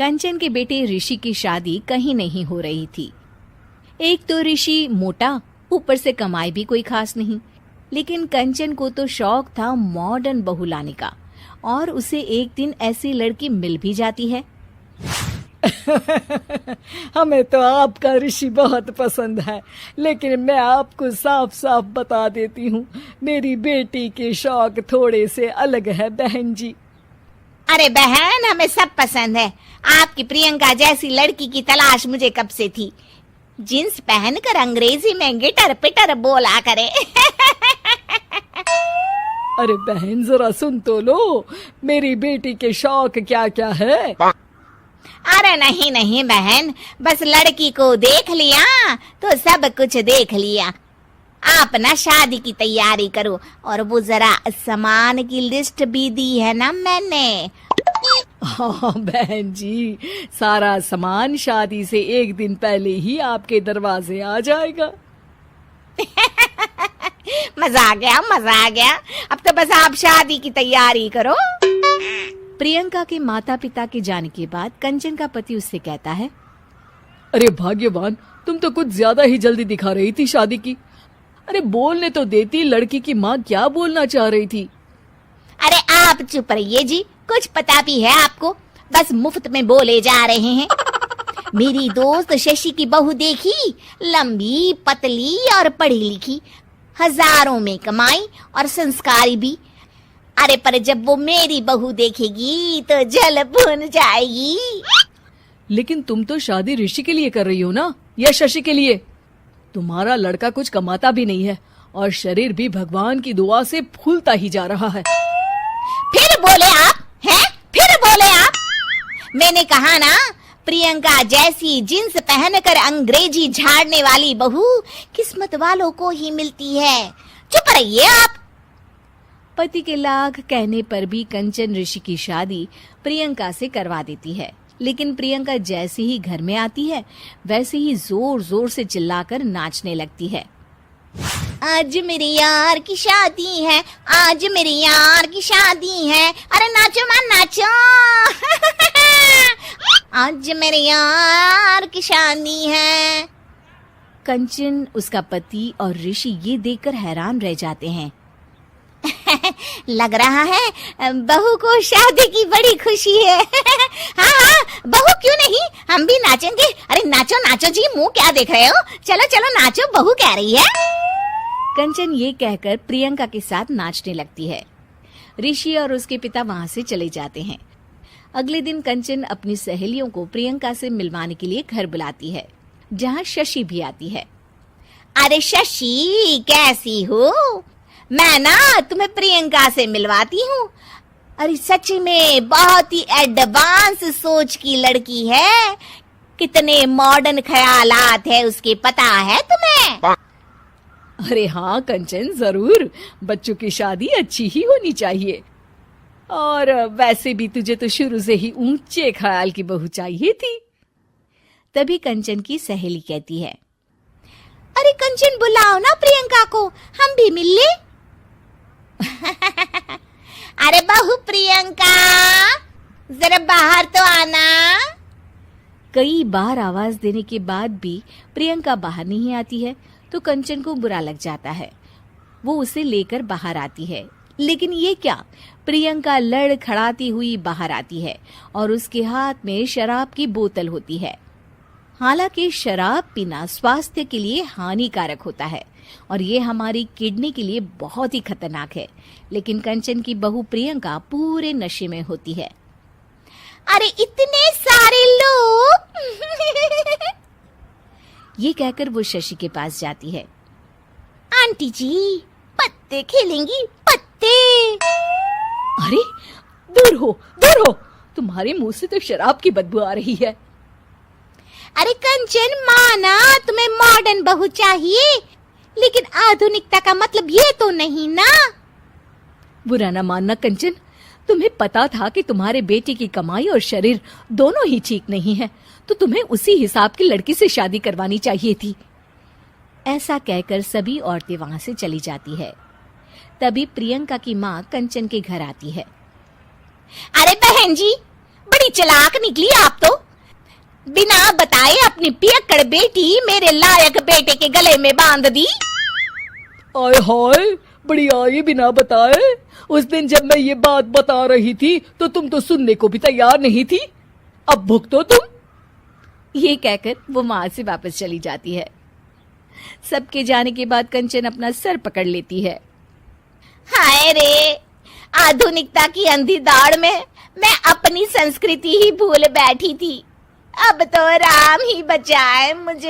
कंचन के बेटे ऋषि की शादी कहीं नहीं हो रही थी। एक तो ऋषि मोटा, ऊपर से कमाई भी कोई खास नहीं, लेकिन कंचन को तो शौक था मॉडर्न बहू लाने का, और उसे एक दिन ऐसी लड़की मिल भी जाती है। हमें तो आपका ऋषि बहुत पसंद है, लेकिन मैं आपको साफ साफ बता देती हूँ, मेरी बेटी के शौक थोड़े से अलग है बहन जी। अरे बहन, हमें सब पसंद है। आपकी प्रियंका जैसी लड़की की तलाश मुझे कब से थी, जींस पहनकर अंग्रेजी में गिटर पिटर बोला करे। अरे बहन जरा सुन तो लो, मेरी बेटी के शौक क्या क्या है। अरे नहीं नहीं बहन, बस लड़की को देख लिया तो सब कुछ देख लिया। आप ना शादी की तैयारी करो, और वो जरा सामान की लिस्ट भी दी है ना मैंने। हाँ बहन जी, सारा सामान शादी से एक दिन पहले ही आपके दरवाजे आ जाएगा। मजा आ गया, मजा आ गया। अब तो बस आप शादी की तैयारी करो। प्रियंका के माता पिता के जाने के बाद कंचन का पति उससे कहता है, अरे भाग्यवान, तुम तो कुछ ज्यादा ही जल्दी दिखा रही थी शादी की। अरे बोलने तो देती, लड़की की माँ क्या बोलना चाह रही थी। अरे आप चुप रहिए जी, कुछ पता भी है आपको, बस मुफ्त में बोले जा रहे हैं। मेरी दोस्त शशि की बहू देखी, लंबी पतली और पढ़ी लिखी, हजारों में कमाई और संस्कारी भी। अरे पर जब वो मेरी बहू देखेगी तो जल भुन जाएगी। लेकिन तुम तो शादी ऋषि के लिए कर रही हो ना, या शशि के लिए? तुम्हारा लड़का कुछ कमाता भी नहीं है, और शरीर भी भगवान की दुआ से फूलता ही जा रहा है। फिर बोले आप हैं? फिर बोले आप? मैंने कहा ना, प्रियंका जैसी जींस पहनकर अंग्रेजी झाड़ने वाली बहू किस्मत वालों को ही मिलती है। चुप रहिए आप। पति के लाख कहने पर भी कंचन ऋषि की शादी प्रियंका से करवा देती है, लेकिन प्रियंका जैसे ही घर में आती है वैसे ही जोर जोर से चिल्लाकर नाचने लगती है। आज मेरे यार की शादी है, आज मेरे यार की शादी है, अरे नाचो मां नाचो। आज मेरे यार की शादी है। कंचन, उसका पति और ऋषि ये देखकर हैरान रह जाते हैं। लग रहा है बहू को शादी की बड़ी खुशी है। हाँ हाँ, बहू क्यों नहीं, हम भी नाचेंगे। अरे नाचो नाचो जी, मुंह क्या देख रहे हो, चलो चलो नाचो, बहू कह रही है। कंचन ये कहकर प्रियंका के साथ नाचने लगती है। ऋषि और उसके पिता वहां से चले जाते हैं। अगले दिन कंचन अपनी सहेलियों को प्रियंका से मिलवाने के लिए घर बुलाती है, जहाँ शशि भी आती है। अरे शशि, कैसी हो? मैं ना तुम्हें प्रियंका से मिलवाती हूँ। अरे सच में बहुत ही एडवांस सोच की लड़की है, कितने मॉडर्न ख्यालात है उसके, पता है तुम्हें? अरे हाँ कंचन, जरूर, बच्चों की शादी अच्छी ही होनी चाहिए, और वैसे भी तुझे तो शुरू से ही ऊंचे ख्याल की बहू चाहिए थी। तभी कंचन की सहेली कहती है, अरे कंचन बुलाओ ना प्रियंका को, हम भी मिल ले। अरे बहू प्रियंका, जरा बाहर तो आना। कई बार आवाज देने के बाद भी प्रियंका बाहर नहीं आती है तो कंचन को बुरा लग जाता है। वो उसे लेकर बाहर आती है, लेकिन ये क्या, प्रियंका लड़खड़ाती हुई बाहर आती है और उसके हाथ में शराब की बोतल होती है। हालांकि शराब पीना स्वास्थ्य के लिए हानिकारक होता है और ये हमारी किडनी के लिए बहुत ही खतरनाक है, लेकिन कंचन की बहू प्रियंका पूरे नशे में होती है। अरे इतने सारे लोग। ये कहकर वो शशि के पास जाती है। आंटी जी, पत्ते खेलेंगी, पत्ते। अरे दूर हो, दूर हो, तुम्हारे मुंह से तो शराब की बदबू आ रही है। अरे कंचन, माना तुम्हें मॉडर्न बहू चाहिए, लेकिन आधुनिकता का मतलब ये तो नहीं ना। बुरा ना मानना कंचन, तुम्हें पता था कि तुम्हारे बेटे की कमाई और शरीर दोनों ही ठीक नहीं है, तो तुम्हें उसी हिसाब की लड़की से शादी करवानी चाहिए थी। ऐसा कहकर सभी औरतें वहां से चली जाती है। तभी प्रियंका की माँ कंचन के घर आती है। अरे बहन जी, बड़ी चालाक निकली आप तो। बिना बताए अपनी पियक्कड़ बेटी मेरे लायक बेटे के गले में बांध दी। आय हाय, बड़ी आई बिना बताए। उस दिन जब मैं ये बात बता रही थी तो तुम तो सुनने को भी तैयार नहीं थी। अब भुगतो तुम। ये कहकर वो वहां से वापस चली जाती है। सबके जाने के बाद कंचन अपना सर पकड़ लेती है। हाय रे, आधुनिकता की अंधी दौड़ में मैं अपनी संस्कृति ही भूल बैठी थी। अब तो राम ही बचाए मुझे।